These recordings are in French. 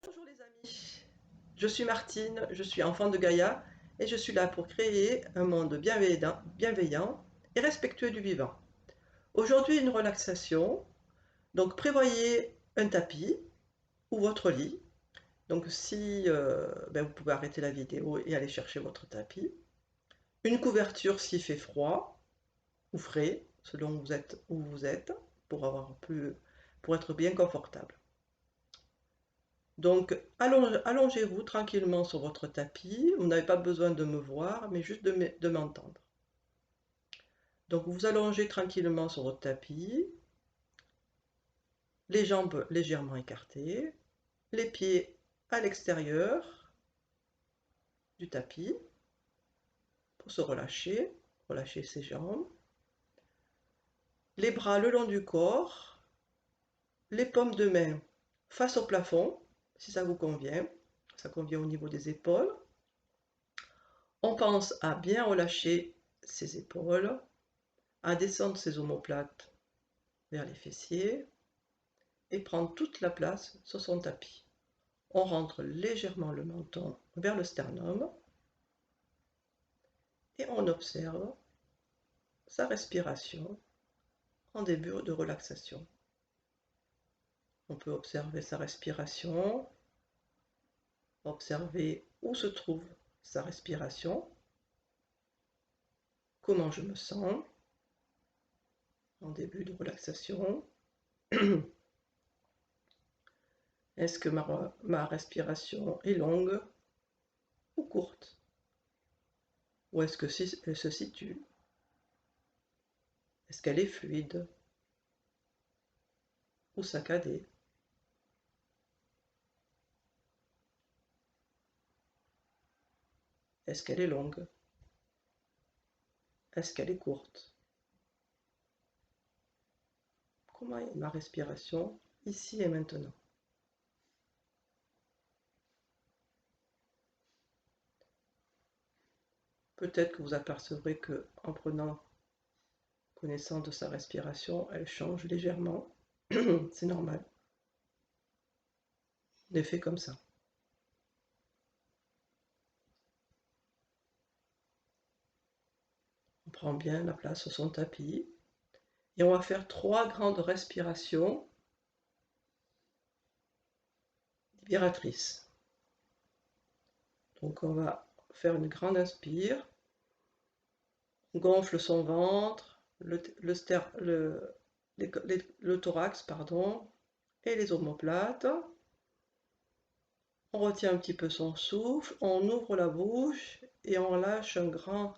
Bonjour les amis, je suis Martine, je suis enfant de Gaïa et je suis là pour créer un monde bienveillant et respectueux du vivant. Aujourd'hui une relaxation, donc prévoyez un tapis ou votre lit. Donc si vous pouvez arrêter la vidéo et aller chercher votre tapis. Une couverture s'il fait froid ou frais, selon où vous êtes, pour être bien confortable. Donc, allongez-vous tranquillement sur votre tapis. Vous n'avez pas besoin de me voir, mais juste de m'entendre. Donc, vous allongez tranquillement sur votre tapis, les jambes légèrement écartées, les pieds à l'extérieur du tapis pour se relâcher, relâcher ses jambes, les bras le long du corps, les paumes de main face au plafond, si ça vous convient. Ça convient au niveau des épaules. On pense à bien relâcher ses épaules, à descendre ses omoplates vers les fessiers et prendre toute la place sur son tapis. On rentre légèrement le menton vers le sternum et on observe sa respiration en début de relaxation. On peut observer sa respiration, observer où se trouve sa respiration, comment je me sens en début de relaxation. Est-ce que ma respiration est longue ou courte? Où est-ce qu'elle se situe? Est-ce qu'elle est fluide ou saccadée? Est-ce qu'elle est longue? Est-ce qu'elle est courte? Comment est ma respiration ici et maintenant? Peut-être que vous apercevrez que en prenant connaissance de sa respiration, elle change légèrement. C'est normal. On est fait comme ça. On prend bien la place sur son tapis et on va faire 3 grandes respirations libératrices. Donc on va faire une grande inspire, on gonfle son ventre, le thorax, pardon, et les omoplates. On retient un petit peu son souffle, on ouvre la bouche et on lâche un grand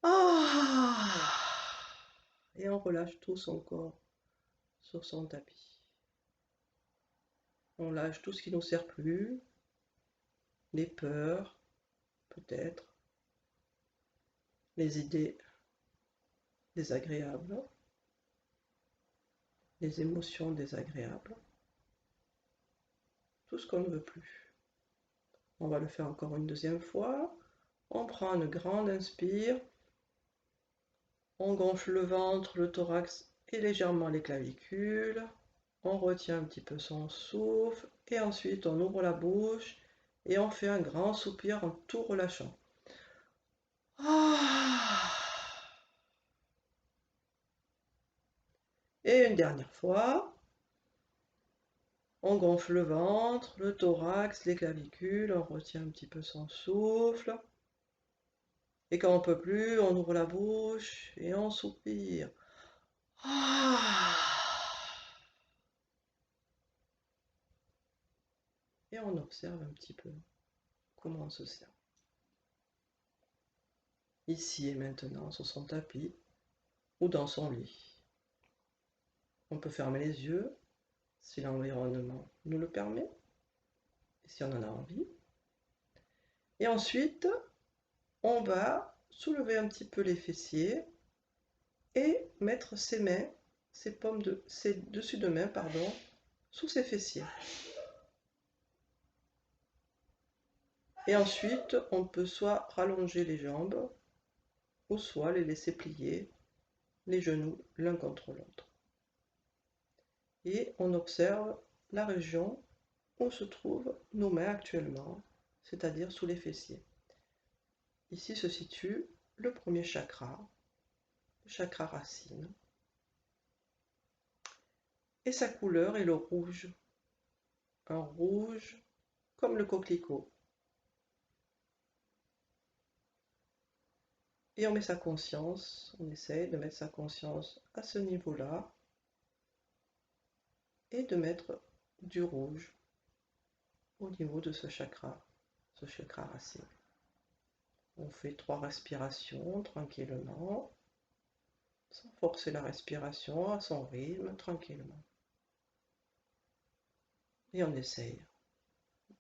ah, et on relâche tout son corps sur son tapis. On lâche tout ce qui ne nous sert plus, les peurs, peut-être, les idées désagréables, les émotions désagréables, tout ce qu'on ne veut plus. On va le faire encore une deuxième fois. On prend une grande inspire, on gonfle le ventre, le thorax et légèrement les clavicules. On retient un petit peu son souffle et ensuite on ouvre la bouche et on fait un grand soupir en tout relâchant. Et une dernière fois, on gonfle le ventre, le thorax, les clavicules, on retient un petit peu son souffle. Et quand on ne peut plus, on ouvre la bouche et on soupire. Et on observe un petit peu comment on se sent. Ici et maintenant, sur son tapis ou dans son lit. On peut fermer les yeux si l'environnement nous le permet, et si on en a envie. Et ensuite, on va soulever un petit peu les fessiers et mettre ses mains, ses dessus de main, pardon, sous ses fessiers. Et ensuite, on peut soit rallonger les jambes, ou soit les laisser plier les genoux l'un contre l'autre. Et on observe la région où se trouvent nos mains actuellement, c'est-à-dire sous les fessiers. Ici se situe le premier chakra, le chakra racine. Et sa couleur est le rouge, un rouge comme le coquelicot. Et on met sa conscience, on essaye de mettre sa conscience à ce niveau-là et de mettre du rouge au niveau de ce chakra racine. On fait 3 respirations tranquillement, sans forcer la respiration, à son rythme, tranquillement. Et on essaye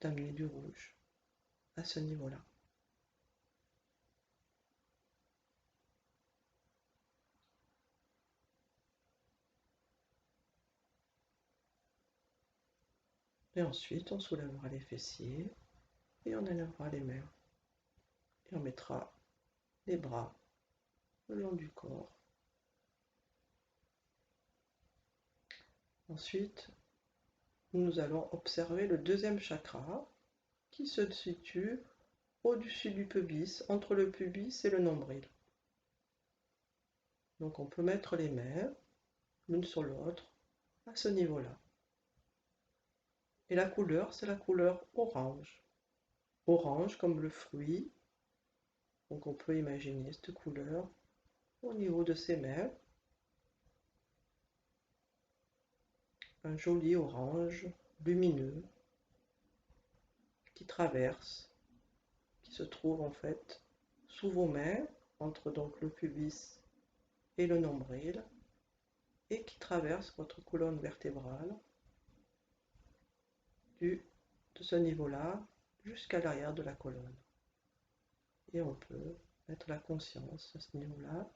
d'amener du rouge à ce niveau-là. Et ensuite, on soulèvera les fessiers et on élèvera les mains. Et on mettra les bras le long du corps. Ensuite, nous allons observer le deuxième chakra qui se situe au-dessus du pubis, entre le pubis et le nombril. Donc on peut mettre les mains l'une sur l'autre à ce niveau-là. Et la couleur, c'est la couleur orange. Orange comme le fruit. Donc on peut imaginer cette couleur au niveau de ses mains. Un joli orange lumineux qui traverse, qui se trouve en fait sous vos mains, entre donc le pubis et le nombril, et qui traverse votre colonne vertébrale de ce niveau-là jusqu'à l'arrière de la colonne. Et on peut mettre la conscience à ce niveau-là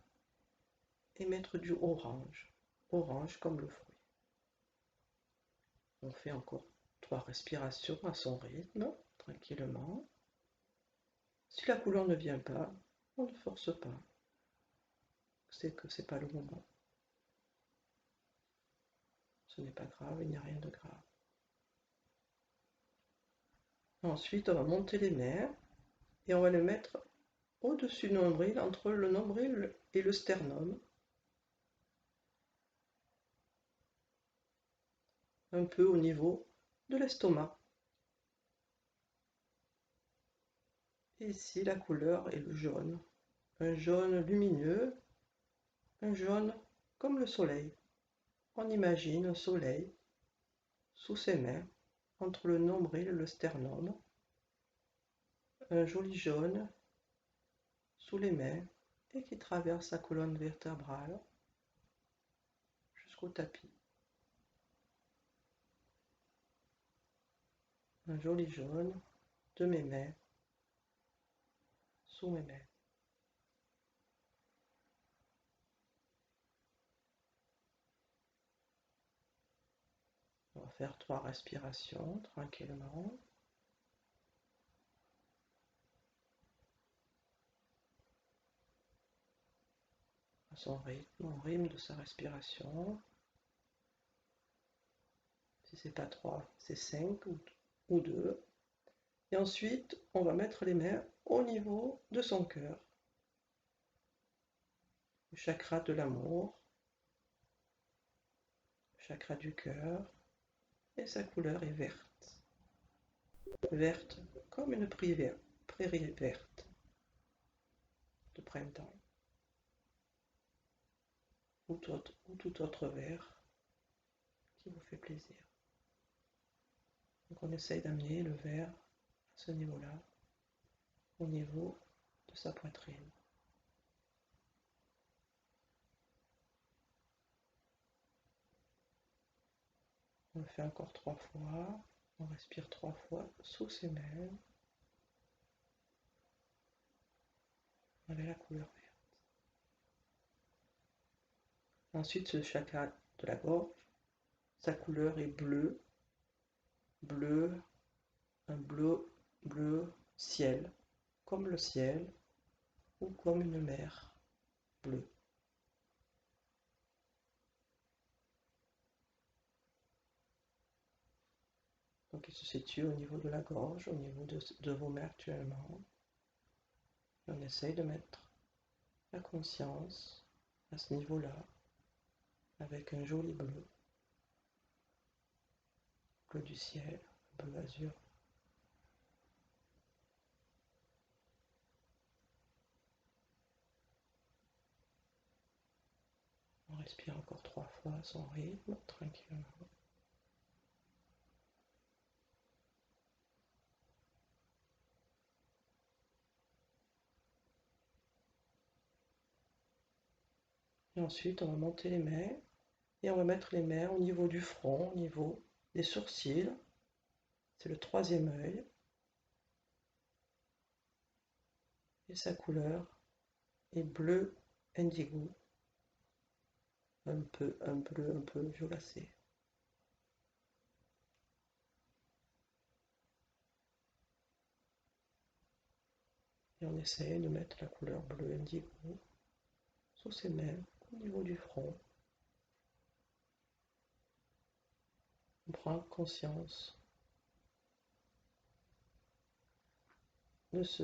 et mettre du orange, orange comme le fruit. On fait encore 3 respirations à son rythme, tranquillement. Si la couleur ne vient pas, on ne force pas. C'est que c'est pas le moment. Ce n'est pas grave, il n'y a rien de grave. Ensuite, on va monter les mains et on va les mettre au-dessus du nombril, entre le nombril et le sternum. Un peu au niveau de l'estomac. Et ici, la couleur est le jaune. Un jaune lumineux, un jaune comme le soleil. On imagine un soleil sous ses mains, entre le nombril et le sternum. Un joli jaune sous les mains et qui traverse sa colonne vertébrale jusqu'au tapis. Un joli jaune de mes mains, sous mes mains. On va faire 3 respirations tranquillement. À son rythme, au rythme de sa respiration. Si c'est pas 3, c'est 5 ou 2. Et ensuite, on va mettre les mains au niveau de son cœur. Le chakra de l'amour, le chakra du cœur, et sa couleur est verte. Verte comme une prairie verte de printemps. Ou tout autre vert qui vous fait plaisir. Donc on essaye d'amener le vert à ce niveau-là, au niveau de sa poitrine. On le fait encore 3 fois. On respire 3 fois sous ses mains. Avec la couleur verte. Ensuite, ce chakra de la gorge, sa couleur est bleue, bleu, un bleu ciel, comme le ciel ou comme une mer bleue. qui se situe au niveau de la gorge, au niveau de vos mains actuellement. Et on essaye de mettre la conscience à ce niveau-là, avec un joli bleu, bleu du ciel, bleu azur. On respire encore 3 fois à son rythme, tranquillement. Et ensuite, on va monter les mains et on va mettre les mains au niveau du front, au niveau des sourcils. C'est le troisième œil. Et sa couleur est bleu indigo, un bleu un peu violacé. Et on essaie de mettre la couleur bleu indigo sous ses mains, au niveau du front. On prend conscience de ce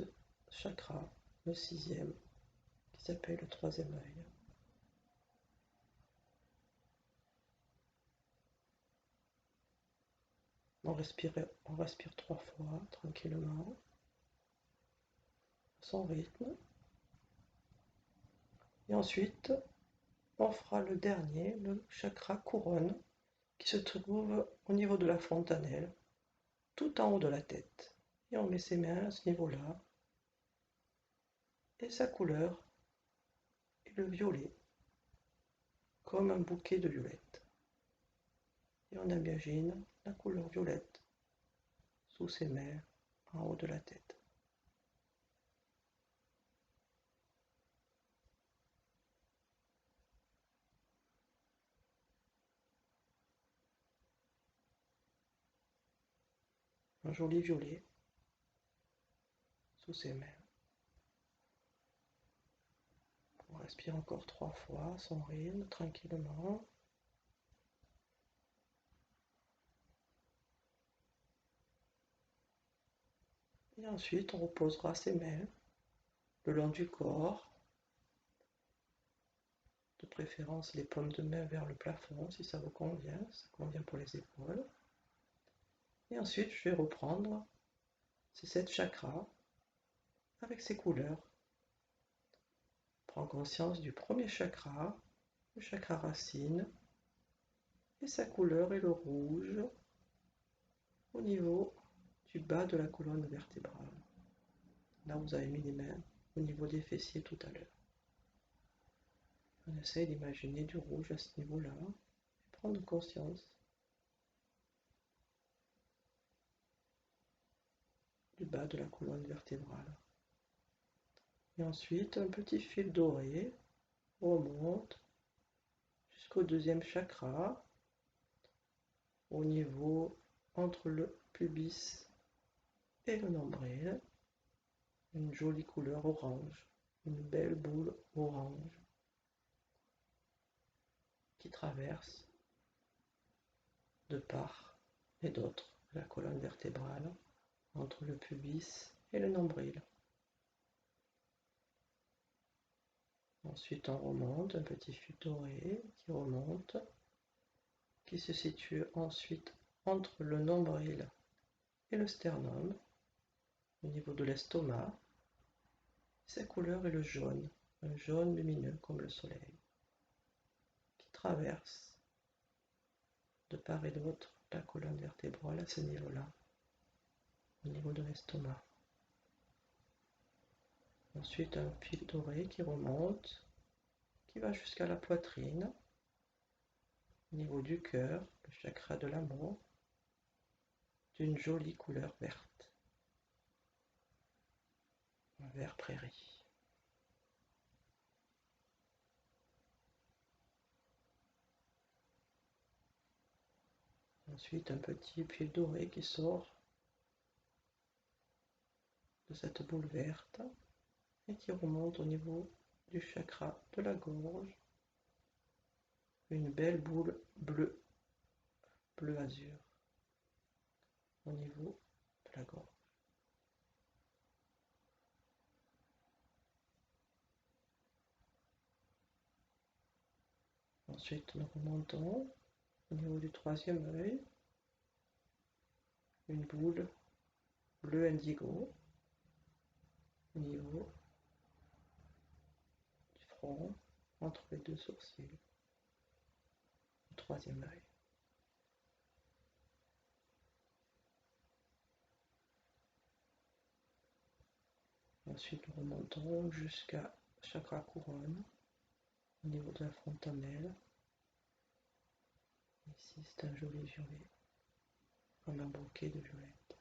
chakra, le sixième, qui s'appelle le troisième œil. On respire 3 fois tranquillement, à son rythme. Et ensuite, on fera le dernier, le chakra couronne, qui se trouve au niveau de la fontanelle, tout en haut de la tête. Et on met ses mains à ce niveau-là. Et sa couleur est le violet, comme un bouquet de violettes. Et on imagine la couleur violette sous ses mains, en haut de la tête. Un joli violet sous ses mains. On respire encore 3 fois, son rythme, tranquillement. Et ensuite, on reposera ses mains le long du corps, de préférence les paumes de main vers le plafond, si ça vous convient, ça convient pour les épaules. Et ensuite, je vais reprendre ces 7 chakras avec ses couleurs. Prends conscience du premier chakra, le chakra racine, et sa couleur est le rouge au niveau du bas de la colonne vertébrale. Là, vous avez mis les mains au niveau des fessiers tout à l'heure. On essaye d'imaginer du rouge à ce niveau-là, et prendre conscience du bas de la colonne vertébrale. Et ensuite, un petit fil doré remonte jusqu'au deuxième chakra, au niveau entre le pubis et le nombril, une jolie couleur orange, une belle boule orange qui traverse de part et d'autre la colonne vertébrale entre le pubis et le nombril. Ensuite, on remonte, un petit fil doré qui remonte, qui se situe ensuite entre le nombril et le sternum, au niveau de l'estomac. Sa couleur est le jaune, un jaune lumineux comme le soleil, qui traverse de part et d'autre la colonne vertébrale à ce niveau-là, au niveau de l'estomac. Ensuite, un fil doré qui remonte, qui va jusqu'à la poitrine, au niveau du cœur, le chakra de l'amour, d'une jolie couleur verte, un vert prairie. Ensuite, un petit fil doré qui sort de cette boule verte et qui remonte au niveau du chakra de la gorge, une belle boule bleue, bleu azur. au niveau de la gorge. Ensuite, nous remontons au niveau du troisième œil, une boule bleu indigo au niveau du front, entre les deux sourcils, le troisième œil. Ensuite, nous remontons jusqu'à chakra couronne, au niveau de la fontanelle. Ici, c'est un joli violet, comme un bouquet de violettes.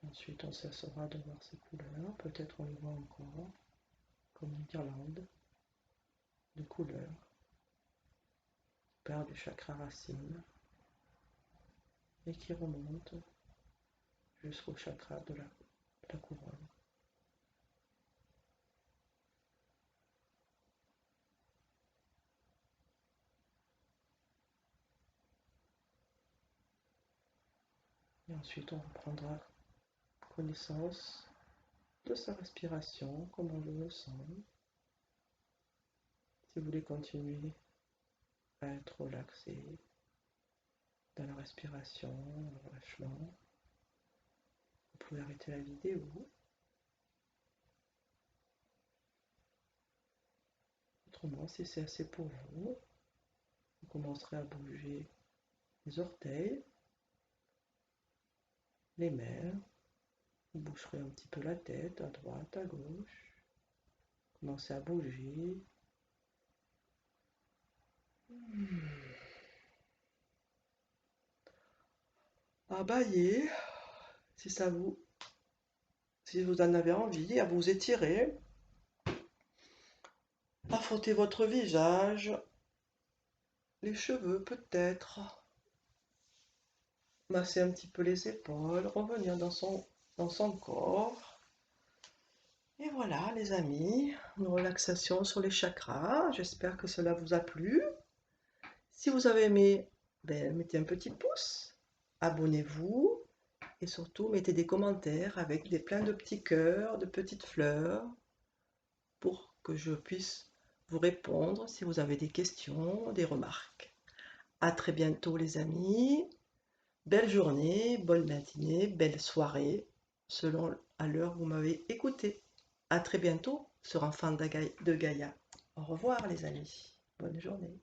Ensuite, on s'assurera de voir ces couleurs. Peut-être on les voit encore, comme une guirlande de couleurs. On part du chakra racine et qui remonte jusqu'au chakra de la couronne. Et ensuite, on reprendra connaissance de sa respiration, comment je le sens. Si vous voulez continuer à être relaxé dans la respiration, le relâchement, vous pouvez arrêter la vidéo. Autrement, si c'est assez pour vous, vous commencerez à bouger les orteils, les mains, vous bougerez un petit peu la tête, à droite, à gauche. Commencez à bouger. À bailler, si vous en avez envie, à vous étirer, à frotter votre visage, les cheveux peut-être, masser un petit peu les épaules, revenir dans son corps. Et voilà les amis, une relaxation sur les chakras. J'espère que cela vous a plu. Si vous avez aimé, mettez un petit pouce, abonnez-vous et surtout mettez des commentaires avec plein de petits cœurs, de petites fleurs pour que je puisse vous répondre si vous avez des questions, des remarques. À très bientôt les amis. Belle journée, bonne matinée, belle soirée, selon à l'heure où vous m'avez écouté. À très bientôt sur Enfants de Gaïa. Au revoir les amis. Bonne journée.